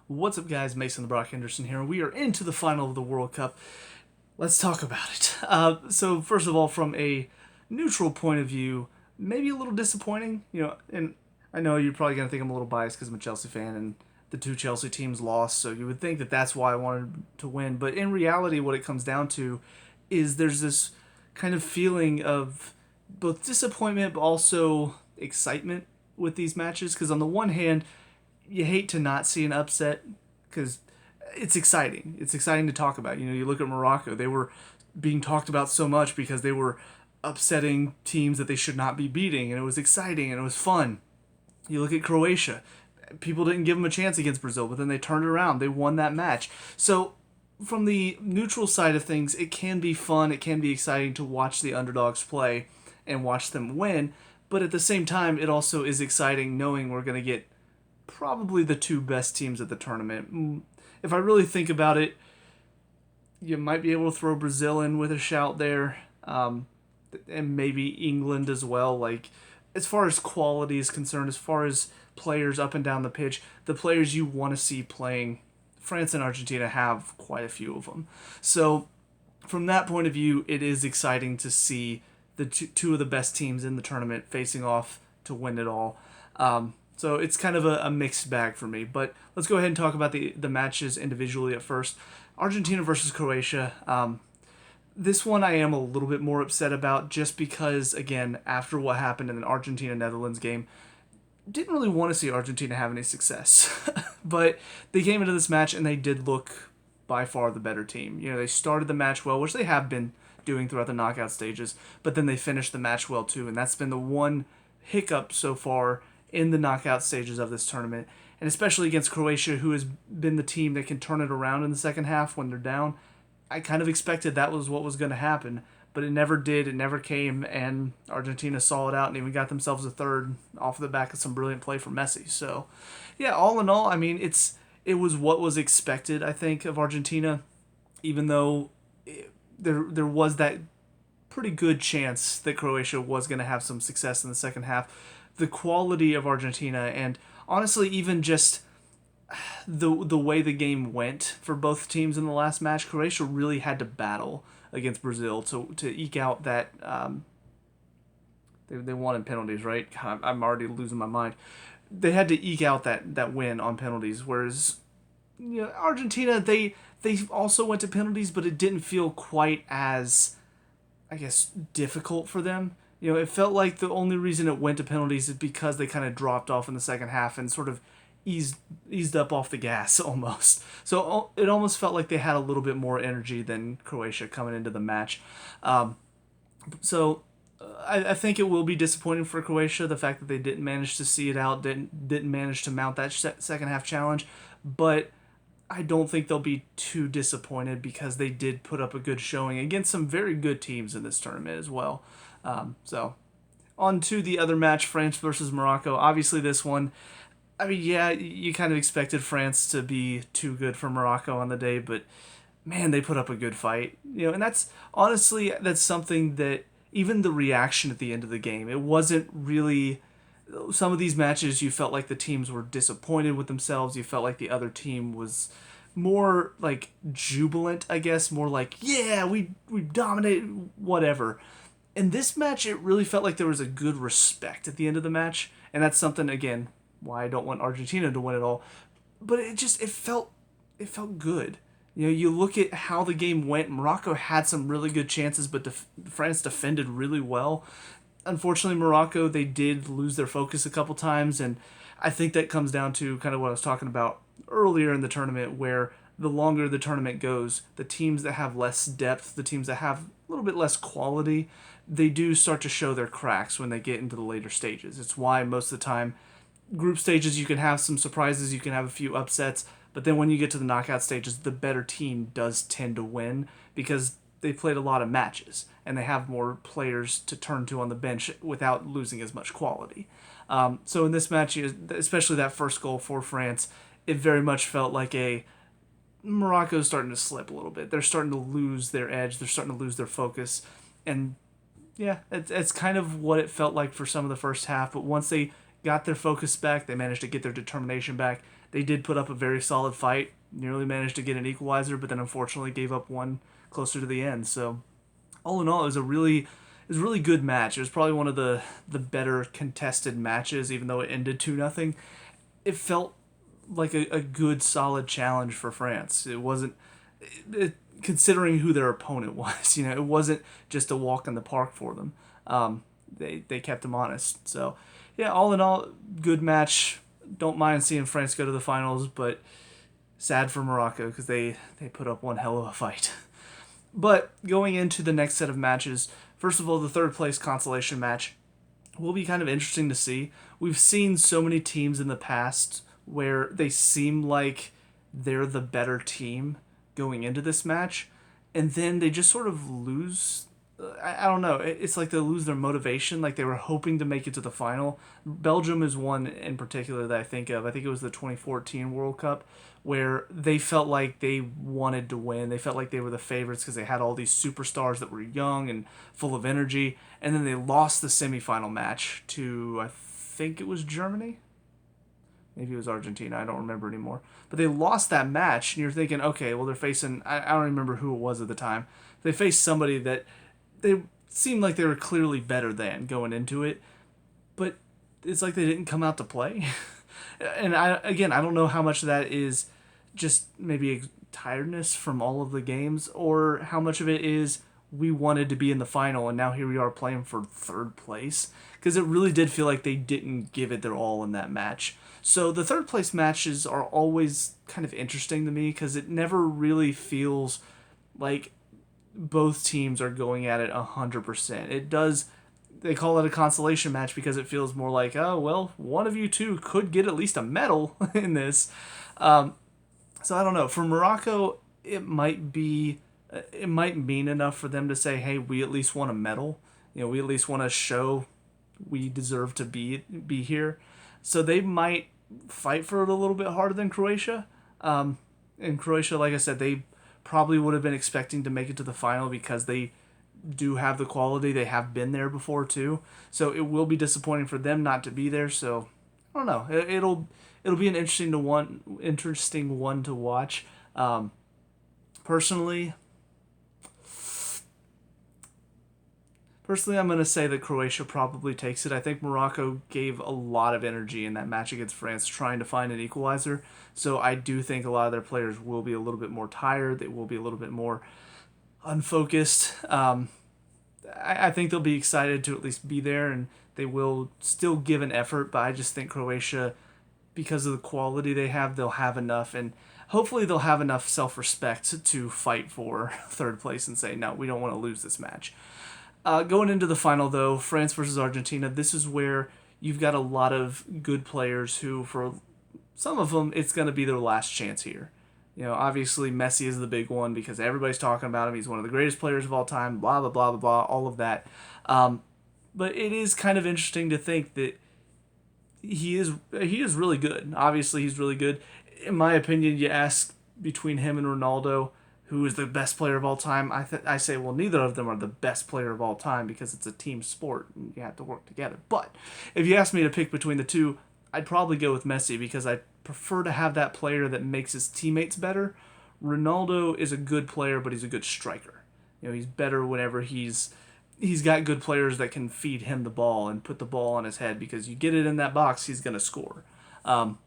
What's up, guys? Mason the Brock Henderson here. We are into the final of the World Cup. Let's talk about it. So, first of all, from a neutral point of view, maybe a little disappointing. And I know you're probably going to think I'm a little biased because I'm a Chelsea fan and the two Chelsea teams lost, so you would think that that's why I wanted to win. But in reality, what it comes down to is there's this kind of feeling of both disappointment but also excitement with these matches. Because on the one hand, you hate to not see an upset because it's exciting. It's exciting to talk about. You look at Morocco; they were being talked about so much because they were upsetting teams that they should not be beating, and it was exciting and it was fun. You look at Croatia; people didn't give them a chance against Brazil, but then they turned it around. They won that match. So, from the neutral side of things, it can be fun. It can be exciting to watch the underdogs play and watch them win. But at the same time, it also is exciting knowing we're going to get probably the two best teams at the tournament. If I really think about it, you might be able to throw Brazil in with a shout there, and maybe England as well. Like, as far as quality is concerned, as far as players up and down the pitch, the players you want to see playing, France and Argentina have quite a few of them. So, from that point of view, it is exciting to see the two of the best teams in the tournament facing off to win it all. So it's kind of a mixed bag for me. But let's go ahead and talk about the matches individually at first. Argentina versus Croatia. This one I am a little bit more upset about just because, again, after what happened in the Argentina-Netherlands game, didn't really want to see Argentina have any success. But they came into this match and they did look by far the better team. They started the match well, which they have been doing throughout the knockout stages, but then they finished the match well too, and that's been the one hiccup so far in the knockout stages of this tournament, and especially against Croatia, who has been the team that can turn it around in the second half when they're down. I kind of expected that was what was going to happen, but it never did. It never came, and Argentina saw it out and even got themselves a third off the back of some brilliant play from Messi. So, yeah, all in all, I mean, it was what was expected, I think, of Argentina, even though there was that pretty good chance that Croatia was going to have some success in the second half. The quality of Argentina and honestly even just the way the game went for both teams in the last match, Croatia really had to battle against Brazil to eke out that they won in penalties, right? God, I'm already losing my mind. They had to eke out that win on penalties, whereas Argentina they also went to penalties, but it didn't feel quite as, I guess, difficult for them. It felt like the only reason it went to penalties is because they kind of dropped off in the second half and sort of eased up off the gas almost. So it almost felt like they had a little bit more energy than Croatia coming into the match. So I think it will be disappointing for Croatia, the fact that they didn't manage to see it out, didn't manage to mount that second half challenge, but I don't think they'll be too disappointed because they did put up a good showing against some very good teams in this tournament as well. So, on to the other match, France versus Morocco. Obviously, this one, I mean, yeah, you kind of expected France to be too good for Morocco on the day, but man, they put up a good fight. And that's something that even the reaction at the end of the game, it wasn't really. Some of these matches, you felt like the teams were disappointed with themselves. You felt like the other team was more like jubilant, I guess, more like, yeah, we dominated, whatever. In this match, it really felt like there was a good respect at the end of the match, and that's something, again, why I don't want Argentina to win it all. But it felt good. You look at how the game went. Morocco had some really good chances, but France defended really well. Unfortunately, Morocco, they did lose their focus a couple times, and I think that comes down to kind of what I was talking about earlier in the tournament, where the longer the tournament goes, the teams that have less depth, the teams that have a little bit less quality, they do start to show their cracks when they get into the later stages. It's why most of the time, group stages, you can have some surprises, you can have a few upsets, but then when you get to the knockout stages, the better team does tend to win because they played a lot of matches and they have more players to turn to on the bench without losing as much quality. So in this match, especially that first goal for France, it very much felt like Morocco's starting to slip a little bit. They're starting to lose their edge. They're starting to lose their focus. And yeah, it's kind of what it felt like for some of the first half. But once they got their focus back, they managed to get their determination back. they did put up a very solid fight, nearly managed to get an equalizer, but then unfortunately gave up one closer to the end. So all in all, it was a really good match. It was probably one of the better contested matches, even though it ended 2-0. It felt like a good solid challenge for France. It wasn't considering who their opponent was. It wasn't just a walk in the park for them. They kept them honest. So yeah, all in all, good match. Don't mind seeing France go to the finals, but sad for Morocco because they put up one hell of a fight. But going into the next set of matches, first of all, the third place consolation match will be kind of interesting to see. We've seen so many teams in the past where they seem like they're the better team going into this match, and then they just sort of lose. I don't know. It's like they lose their motivation. Like they were hoping to make it to the final. Belgium is one in particular that I think of. I think it was the 2014 World Cup where they felt like they wanted to win. They felt like they were the favorites because they had all these superstars that were young and full of energy. And then they lost the semifinal match to, I think it was Germany. Maybe it was Argentina. I don't remember anymore. But they lost that match, and you're thinking, okay, well, they're facing, I don't remember who it was at the time. They faced somebody that they seemed like they were clearly better than going into it, but it's like they didn't come out to play. And I don't know how much of that is just maybe tiredness from all of the games, or how much of it is we wanted to be in the final and now here we are playing for third place, because it really did feel like they didn't give it their all in that match. So the third place matches are always kind of interesting to me because it never really feels like both teams are going at it 100%. It does. They call it a consolation match because it feels more like, oh well, one of you two could get at least a medal in this. So I don't know. For Morocco, it might mean enough for them to say, hey, we at least want a medal. We at least want to show we deserve to be here. So they might fight for it a little bit harder than Croatia. And Croatia, like I said, they probably would have been expecting to make it to the final because they do have the quality. They have been there before too. So it will be disappointing for them not to be there. So I don't know. It'll be an interesting one to watch. Personally, I'm going to say that Croatia probably takes it. I think Morocco gave a lot of energy in that match against France trying to find an equalizer. So I do think a lot of their players will be a little bit more tired. They will be a little bit more unfocused. I think they'll be excited to at least be there, and they will still give an effort, but I just think Croatia, because of the quality they have, they'll have enough, and hopefully they'll have enough self-respect to fight for third place and say, no, we don't want to lose this match. Going into the final, though, France versus Argentina, this is where you've got a lot of good players who, for some of them, it's going to be their last chance here. Obviously Messi is the big one because everybody's talking about him. He's one of the greatest players of all time, blah, blah, blah, blah, blah, all of that. But it is kind of interesting to think that he is really good. Obviously, he's really good. In my opinion, you ask between him and Ronaldo, who is the best player of all time, I say, well, neither of them are the best player of all time because it's a team sport and you have to work together. But if you ask me to pick between the two, I'd probably go with Messi because I prefer to have that player that makes his teammates better. Ronaldo is a good player, but he's a good striker. He's better whenever he's got good players that can feed him the ball and put the ball on his head, because you get it in that box, he's going to score. So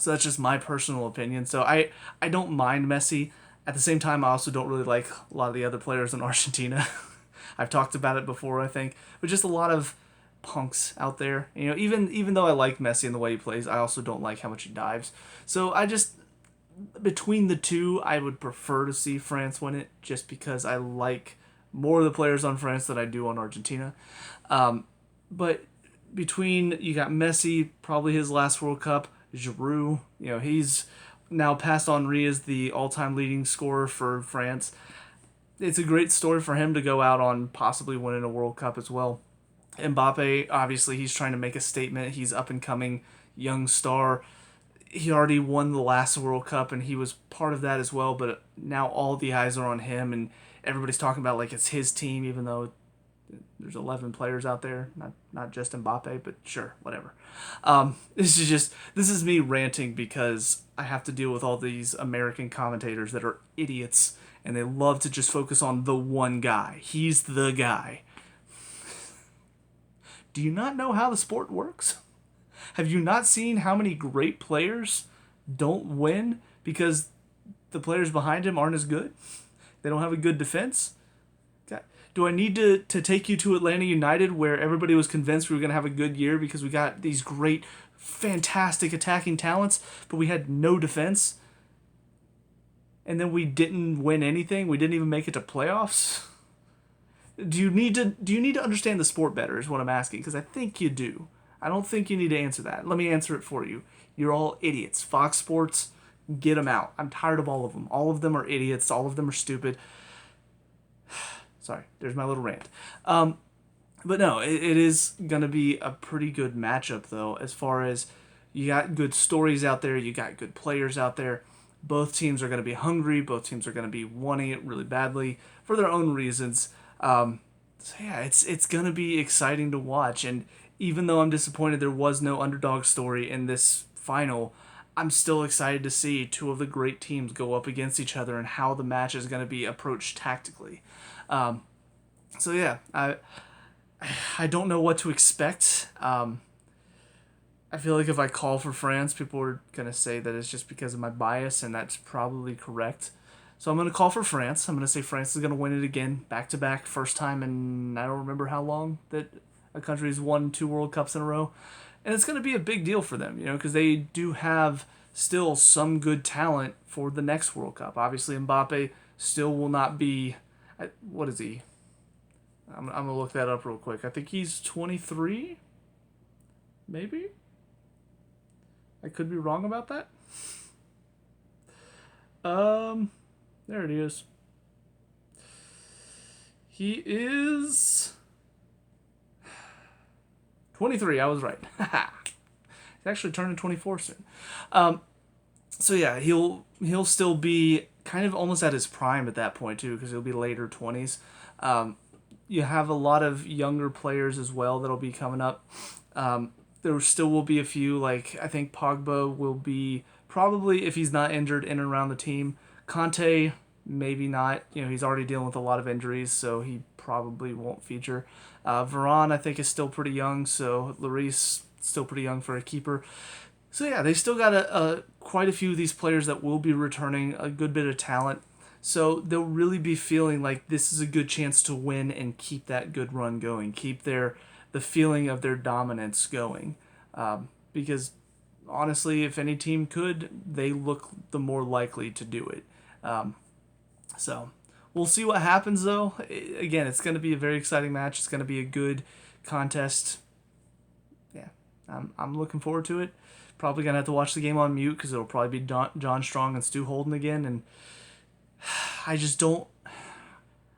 that's just my personal opinion. So I don't mind Messi. At the same time, I also don't really like a lot of the other players in Argentina. I've talked about it before, I think. But just a lot of punks out there. Even though I like Messi and the way he plays, I also don't like how much he dives. So between the two, I would prefer to see France win it just because I like more of the players on France than I do on Argentina. But you got Messi, probably his last World Cup, Giroud, he's now passed Henry as the all-time leading scorer for France. It's a great story for him to go out on possibly winning a World Cup as well. Mbappe, obviously, he's trying to make a statement. He's up-and-coming young star. He already won the last World Cup, and he was part of that as well, but now all the eyes are on him, and everybody's talking about like it's his team, even though There's 11 players out there, not just Mbappe, but sure, whatever. This is me ranting because I have to deal with all these American commentators that are idiots and they love to just focus on the one guy. He's the guy. Do you not know how the sport works? Have you not seen how many great players don't win because the players behind him aren't as good? They don't have a good defense? Do I need to take you to Atlanta United where everybody was convinced we were going to have a good year because we got these great, fantastic attacking talents, but we had no defense? And then we didn't win anything? We didn't even make it to playoffs? Do you need to understand the sport better is what I'm asking, because I think you do. I don't think you need to answer that. Let me answer it for you. You're all idiots. Fox Sports, get them out. I'm tired of all of them. All of them are idiots. All of them are stupid. Sorry, there's my little rant. But no, it is going to be a pretty good matchup, though, as far as you got good stories out there, you got good players out there. Both teams are going to be hungry. Both teams are going to be wanting it really badly for their own reasons. So yeah, it's going to be exciting to watch. And even though I'm disappointed there was no underdog story in this final, I'm still excited to see two of the great teams go up against each other and how the match is going to be approached tactically. So yeah, I don't know what to expect. I feel like if I call for France, people are going to say that it's just because of my bias, and that's probably correct. So I'm going to call for France. I'm going to say France is going to win it again, back-to-back, first time in I don't remember how long that a country's won 2 World Cups in a row. And it's going to be a big deal for them, because they do have still some good talent for the next World Cup. Obviously, Mbappe still will not be... What is he? I'm going to look that up real quick. I think he's 23? Maybe? I could be wrong about that. There it is. He is 23. I was right. He's actually turning 24 soon. So yeah, he'll still be kind of almost at his prime at that point too, because he'll be later 20s. You have a lot of younger players as well that'll be coming up. There still will be a few, like I think Pogba will be probably, if he's not injured, in and around the team. Conte, maybe not. He's already dealing with a lot of injuries, so he probably won't feature. Varane, I think, is still pretty young, so Lloris, still pretty young for a keeper. So yeah, they still got quite a few of these players that will be returning, a good bit of talent. So they'll really be feeling like this is a good chance to win and keep that good run going, keep the feeling of their dominance going. Because honestly, if any team could, they look the more likely to do it. So we'll see what happens, though. Again, it's going to be a very exciting match. It's going to be a good contest. Yeah, I'm looking forward to it. Probably going to have to watch the game on mute because it'll probably be John Strong and Stu Holden again. And I just don't...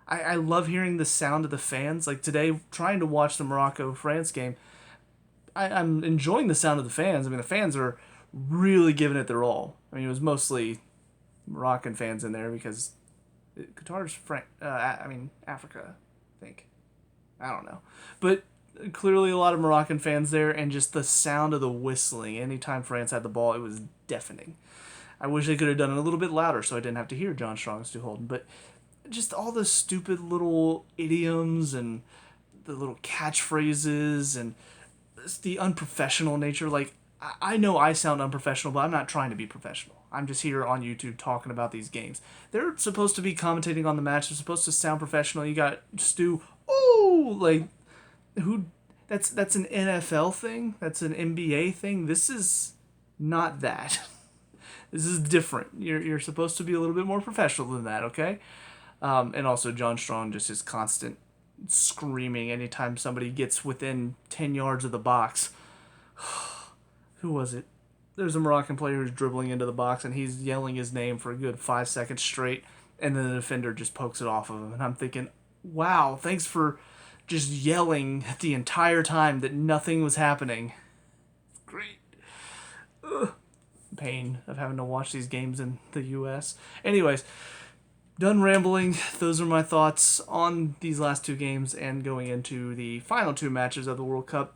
I love hearing the sound of the fans. Like today, trying to watch the Morocco-France game, I'm enjoying the sound of the fans. I mean, the fans are really giving it their all. I mean, it was mostly Moroccan fans in there because Qatar's Africa, I think. I don't know. But clearly a lot of Moroccan fans there, and just the sound of the whistling. Anytime France had the ball, it was deafening. I wish they could have done it a little bit louder so I didn't have to hear John Strong and Stu Holden. But just all the stupid little idioms and the little catchphrases and the unprofessional nature. Like, I know I sound unprofessional, but I'm not trying to be professional. I'm just here on YouTube talking about these games. They're supposed to be commentating on the match. They're supposed to sound professional. You got Stu, ooh, like, who? That's an NFL thing. That's an NBA thing. This is not that. This is different. You're supposed to be a little bit more professional than that, okay? And also John Strong, just his constant screaming anytime somebody gets within 10 yards of the box. Who was it? There's a Moroccan player who's dribbling into the box, and he's yelling his name for a good 5 seconds straight, and then the defender just pokes it off of him. And I'm thinking, wow, thanks for just yelling the entire time that nothing was happening. Great. Ugh. Pain of having to watch these games in the U.S. Anyways, done rambling. Those are my thoughts on these last two games and going into the final two matches of the World Cup.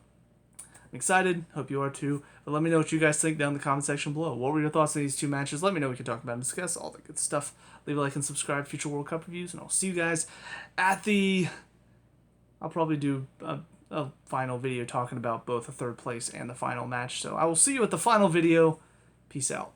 I'm excited. Hope you are too. But let me know what you guys think down in the comment section below. What were your thoughts on these two matches? Let me know. We can talk about and discuss all the good stuff. Leave a like and subscribe. Future World Cup reviews, and I'll see you guys at the. I'll probably do a final video talking about both the third place and the final match. So I will see you at the final video. Peace out.